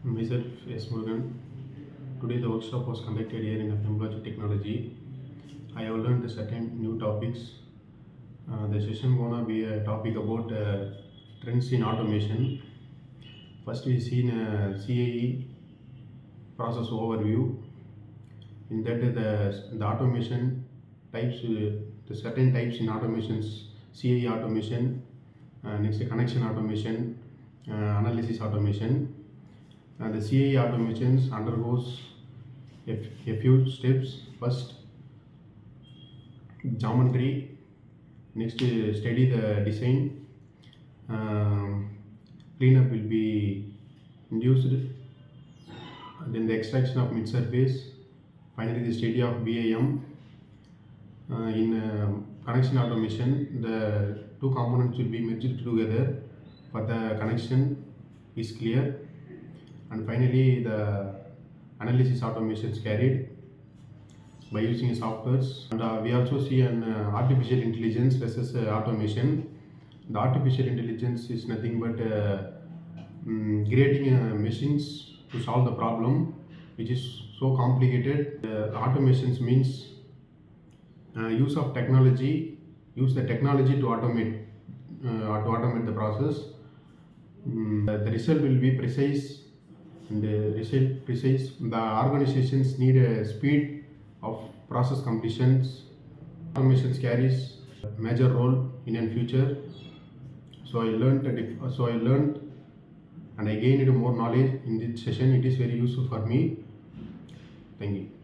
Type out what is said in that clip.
Myself, S. Murugan. Today the workshop was conducted here in Embology Technology. I have learned certain new topics. The session gonna be a topic about trends in automation. First we seen CAE process overview. In that the automation types, the certain types in automations, CAE automation, next connection automation, analysis automation. The CAE automations undergoes a few steps. First, geometry. Next, study the design. Cleanup will be induced. Then the extraction of mid surface. Finally, the study of BAM. In connection automation, the two components will be merged together for the connection is clear. And finally, the analysis automations carried by using softwares. And we also see an artificial intelligence versus automation. The artificial intelligence is nothing but creating machines to solve the problem, which is so complicated. Automations means use of technology, use the technology to automate the process. The result will be precise. And the organizations need a speed of process completions. Automations carries a major role in the future. So I learned and I gained more knowledge in this session. It is very useful for me. Thank you.